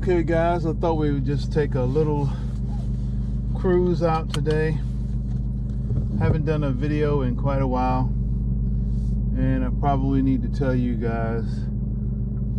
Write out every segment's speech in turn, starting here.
Okay guys, I thought we would just take a little cruise out today. Haven't done a video in quite a while, and I probably need to tell you guys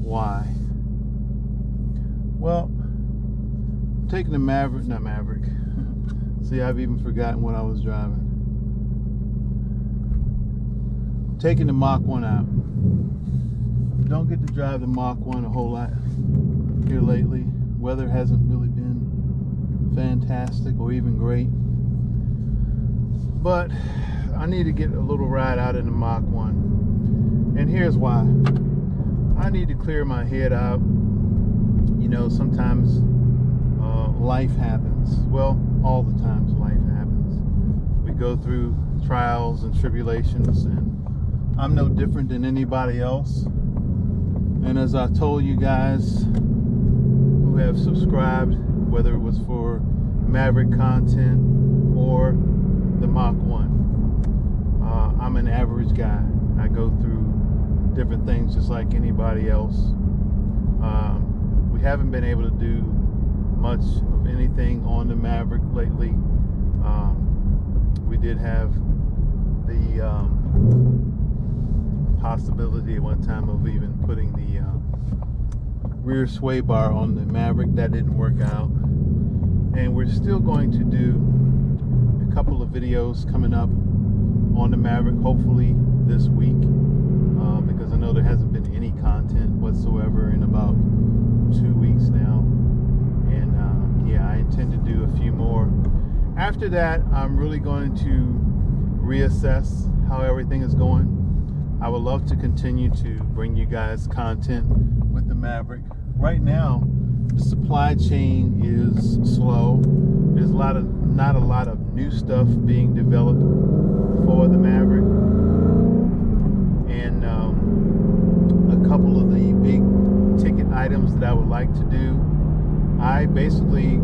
why. Well, I'm taking the Maverick. See, I've even forgotten what I was driving. I'm taking the Mach1 out. Don't get to drive the Mach1 a whole lot here lately. Weather hasn't really been fantastic or even great, but I need to get a little ride out in the Mach1, and here's why. I need to clear my head out. You know, sometimes life happens. Well, all the times life happens. We go through trials and tribulations, and I'm no different than anybody else. And as I told you guys who have subscribed, whether it was for Maverick content or the Mach1, I'm an average guy. I go through different things just like anybody else. We haven't been able to do much of anything on the Maverick lately. We did have the possibility at one time of even putting the rear sway bar on the Maverick. That didn't work out, and we're still going to do a couple of videos coming up on the Maverick, hopefully this week, because I know there hasn't been any content whatsoever in about 2 weeks now, and yeah, I intend to do a few more. After that, I'm really going to reassess how everything is going. I would love to continue to bring you guys content with the Maverick. Right now, the supply chain is slow. There's not a lot of new stuff being developed for the Maverick, and a couple of the big ticket items that I would like to do, I basically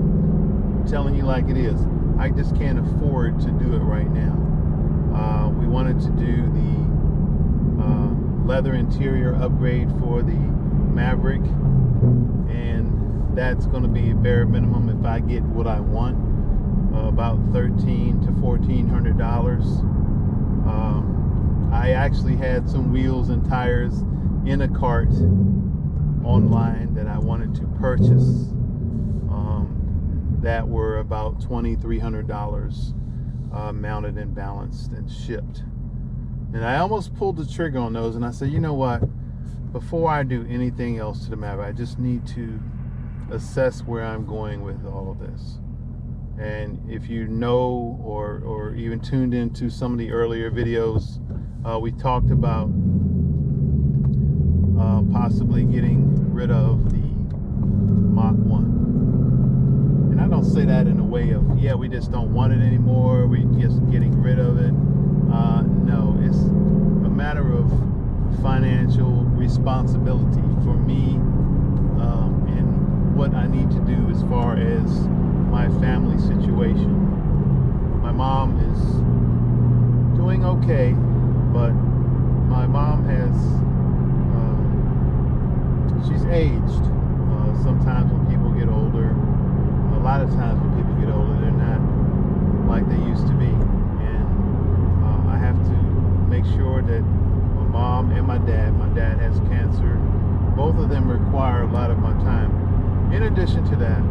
telling you like it is, I just can't afford to do it right now. We wanted to do the leather interior upgrade for the Maverick, and that's going to be a bare minimum if I get what I want, about $1,300 to $1,400. I actually had some wheels and tires in a cart online that I wanted to purchase that were about $2,300 mounted and balanced and shipped. And I almost pulled the trigger on those, and I said, you know what, before I do anything else to the Maverick, I just need to assess where I'm going with all of this. And if you know or even tuned into some of the earlier videos, we talked about possibly getting rid of the Mach1. And I don't say that in a way of, yeah, we just don't want it anymore, we're just getting rid of it. No, it's a matter of financial responsibility for me, and what I need to do as far as my family situation. My mom is doing okay, but my mom has, she's aged. Sometimes when people get older, a lot of times when people get older, they're not like they used to be. I have to make sure that my mom and my dad has cancer. Both of them require a lot of my time. In addition to that,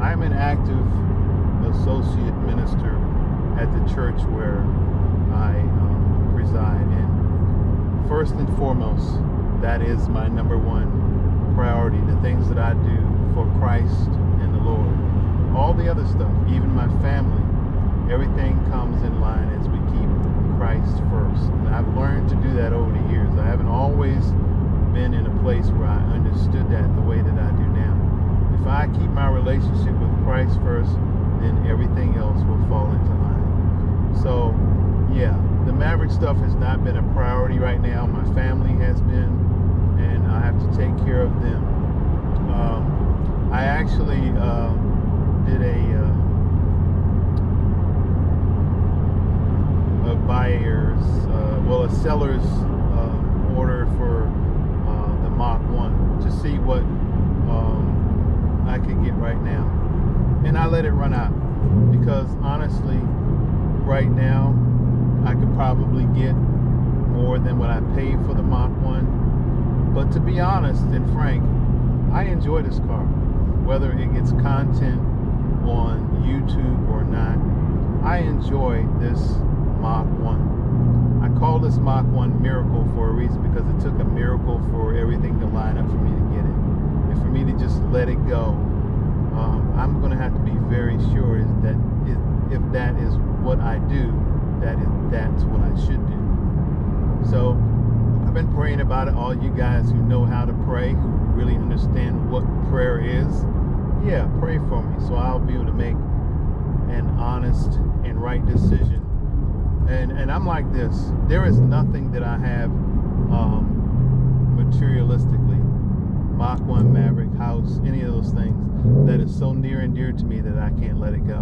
I'm an active associate minister at the church where I reside. And first and foremost, that is my number one priority, the things that I do for Christ and the Lord. All the other stuff, even my family, everything comes in line as we keep Christ first. And I've learned to do that over the years. I haven't always been in a place where I understood that the way that I do now. If I keep my relationship with Christ first, then everything else will fall into line. So, yeah, the Maverick stuff has not been a priority right now. My family has been, and I have to take care of them. I actually did a buyer's, a seller's order for the Mach1 to see what I could get right now. And I let it run out because honestly, right now, I could probably get more than what I paid for the Mach 1. But to be honest and frank, I enjoy this car. Whether it gets content on YouTube or not, I enjoy this Mach 1. I call this Mach 1 miracle for a reason, because it took a miracle for everything to line up for me to get it. And for me to just let it go, I'm going to have to be very sure that if that is what I do, that's what I should do. So I've been praying about it. All you guys who know how to pray, who really understand what prayer is, yeah, pray for me so I'll be able to make an honest and right decision. And I'm like this. There is nothing that I have materialistically, Mach 1, Maverick, house, any of those things, that is so near and dear to me that I can't let it go.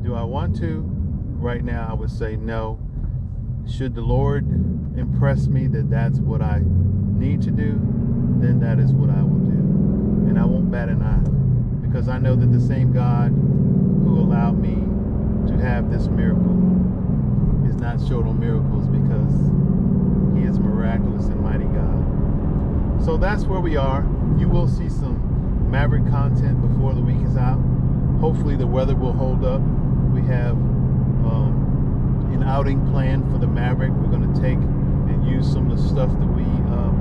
Do I want to? Right now, I would say no. Should the Lord impress me that that's what I need to do, then that is what I will do. And I won't bat an eye, because I know that the same God who allowed me to have this miracle is not short on miracles, because he is miraculous and mighty God. So that's where we are. You will see some Maverick content before the week is out. Hopefully the weather will hold up. We have an outing plan for the Maverick. We're going to take and use some of the stuff that we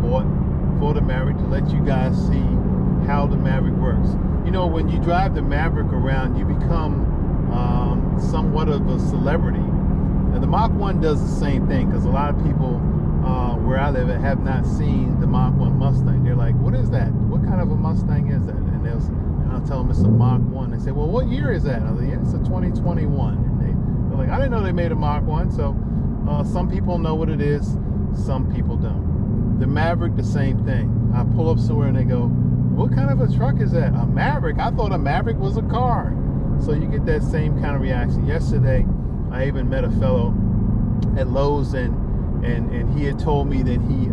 bought for the Maverick to let you guys see how the Maverick works. You know, when you drive the Maverick around, you become somewhat of a celebrity. And the Mach 1 does the same thing, because a lot of people where I live have not seen the Mach 1 Mustang. They're like, what is that? What kind of a Mustang is that? And I'll tell them it's a Mach 1. They say, well, what year is that? I was like, yeah, it's a 2021. And they're like, I didn't know they made a Mach 1. So some people know what it is, some people don't. The Maverick, the same thing. I pull up somewhere and they go, what kind of a truck is that? A Maverick? I thought a Maverick was a car. So you get that same kind of reaction. Yesterday, I even met a fellow at Lowe's, and he had told me that he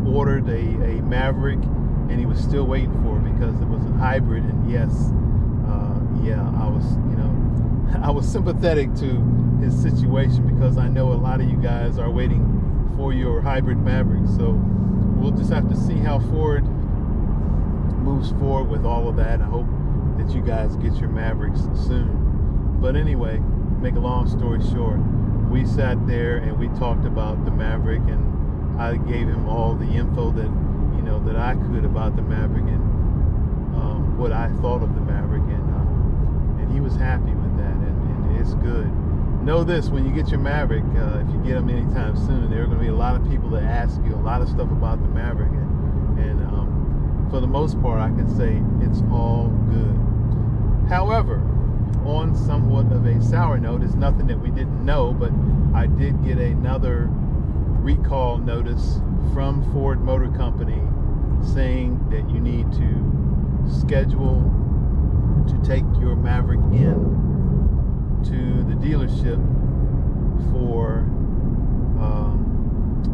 ordered a Maverick, and he was still waiting for it because it was a hybrid. And yes, I was sympathetic to his situation, because I know a lot of you guys are waiting for your hybrid Maverick. So we'll just have to see how Ford moves forward with all of that. I hope that you guys get your Mavericks soon. But anyway, make a long story short, we sat there and we talked about the Maverick, and I gave him all the info that that I could about the Maverick, and what I thought of the Maverick, and he was happy with that, and it's good. Know this: when you get your Maverick, if you get them anytime soon, there are going to be a lot of people that ask you a lot of stuff about the Maverick, and for the most part, I can say it's all good. However, on somewhat of a sour note, it's nothing that we didn't know, but I did get another recall notice from Ford Motor Company saying that you need to schedule to take your Maverick in to the dealership for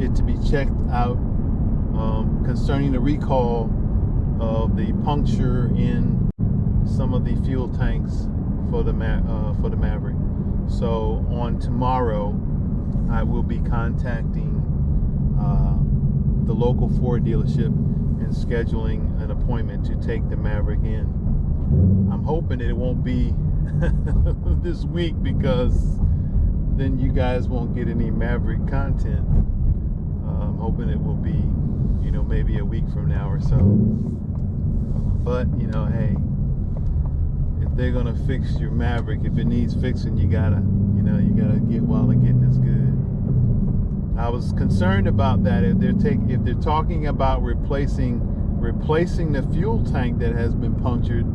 it to be checked out concerning the recall of the puncture in some of the fuel tanks for the Maverick. So on tomorrow, I will be contacting the local Ford dealership and scheduling an appointment to take the Maverick in. I'm hoping that it won't be this week, because then you guys won't get any Maverick content. I'm hoping it will be, maybe a week from now or so. But, hey, if they're gonna fix your Maverick, if it needs fixing, you gotta get while the getting is good. I was concerned about that. If they're talking about replacing the fuel tank that has been punctured,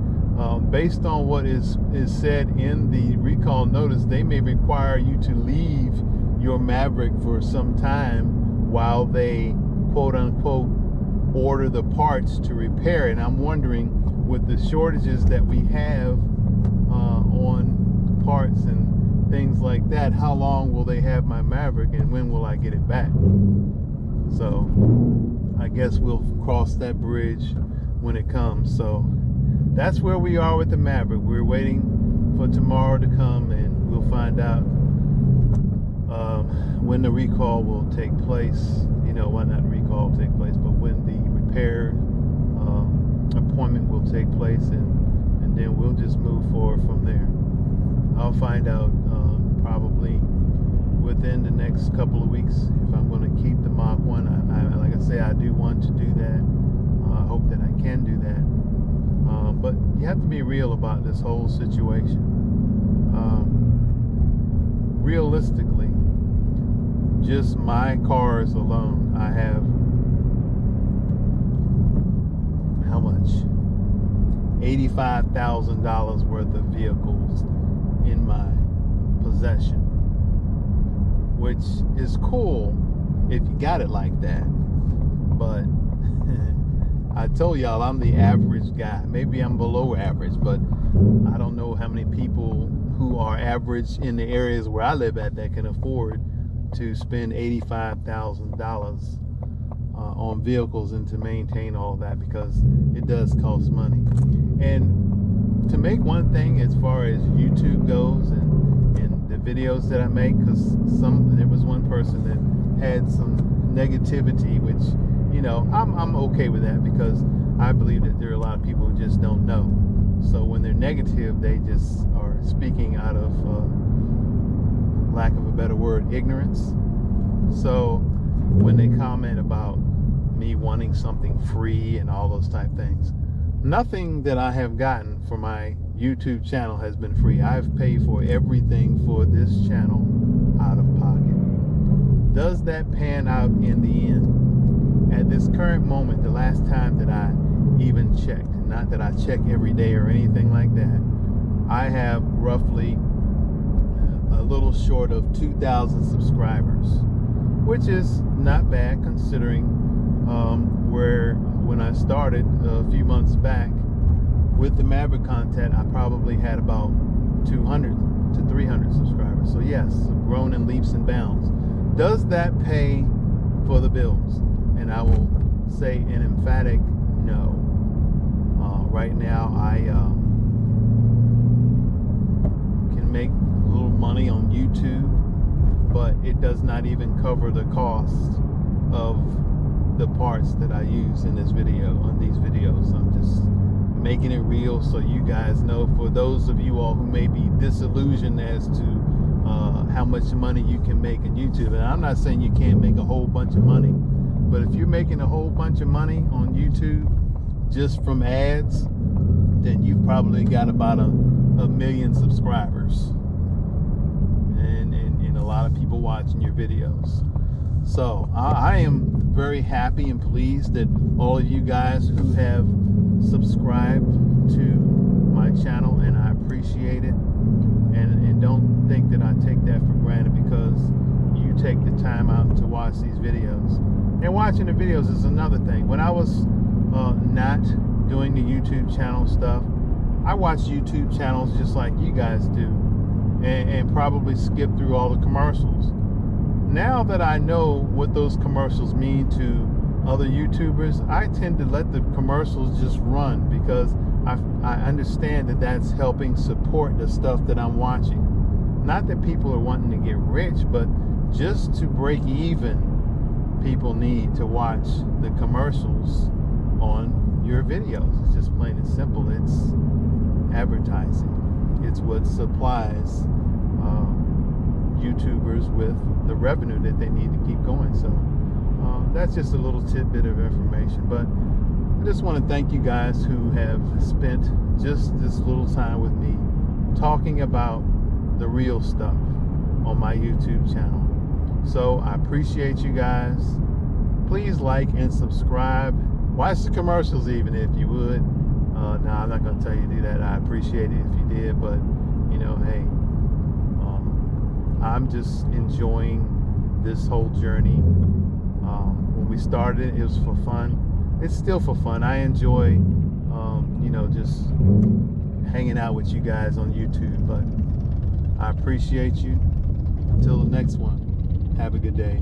based on what is said in the recall notice, they may require you to leave your Maverick for some time while they quote unquote order the parts to repair it. And I'm wondering, with the shortages that we have on parts and things like that, how long will they have my Maverick, and when will I get it back? So I guess we'll cross that bridge when it comes. So that's where we are with the Maverick. We're waiting for tomorrow to come, and we'll find out when the recall will take place. You know, well, not recall will take place, but when the repair appointment will take place, and then we'll just move forward from there. I'll find out probably within the next couple of weeks if I'm going to keep the Mach1. I like I say, I do want to do that. I hope that I can do that. But you have to be real about this whole situation. Realistically, just my cars alone, I have how much? $85,000 worth of vehicles in my possession, which is cool if you got it like that. But I told y'all I'm the average guy. Maybe I'm below average, but I don't know how many people who are average in the areas where I live at that can afford to spend $85,000 on vehicles and to maintain all of that, because it does cost money. And to make one thing as far as YouTube goes and the videos that I make, because there was one person that had some negativity, which, you know, I'm okay with that, because I believe that there are a lot of people who just don't know. So when they're negative, they just are speaking out of lack of a better word, ignorance. So when they comment about me wanting something free and all those type things, nothing that I have gotten for my YouTube channel has been free. I've paid for everything for this channel out of pocket. Does that pan out in the end? At this current moment, the last time that I even checked, not that I check every day or anything like that, I have roughly a little short of 2,000 subscribers, which is not bad considering where when I started a few months back with the Maverick content, I probably had about 200 to 300 subscribers. So yes, grown in leaps and bounds. Does that pay for the bills? And I will say an emphatic no. Right now I can make a little money on YouTube, but it does not even cover the cost of the parts that I use in this video, on these videos. I'm just making it real so you guys know, for those of you all who may be disillusioned as to how much money you can make in YouTube. And I'm not saying you can't make a whole bunch of money, but if you're making a whole bunch of money on YouTube just from ads, then you've probably got about a million subscribers and a lot of people watching your videos. So I am very happy and pleased that all of you guys who have subscribed to my channel, and I appreciate it, and don't think that I take that for granted, because you take the time out to watch these videos. And watching the videos is another thing. When I was not doing the YouTube channel stuff, I watch YouTube channels just like you guys do, and probably skip through all the commercials. Now that I know what those commercials mean to other YouTubers, I tend to let the commercials just run, because I understand that that's helping support the stuff that I'm watching. Not that people are wanting to get rich, but just to break even, people need to watch the commercials on your videos. It's just plain and simple. It's advertising. It's what supplies YouTubers with the revenue that they need to keep going. So that's just a little tidbit of information. But I just want to thank you guys who have spent just this little time with me talking about the real stuff on my YouTube channel. So I appreciate you guys. Please like and subscribe. Watch the commercials even if you would. No, I'm not going to tell you to do that. I appreciate it if you did, but you know, hey, I'm just enjoying this whole journey. When we started, it was for fun. It's still for fun. I enjoy, you know, just hanging out with you guys on YouTube. But I appreciate you. Until the next one, have a good day.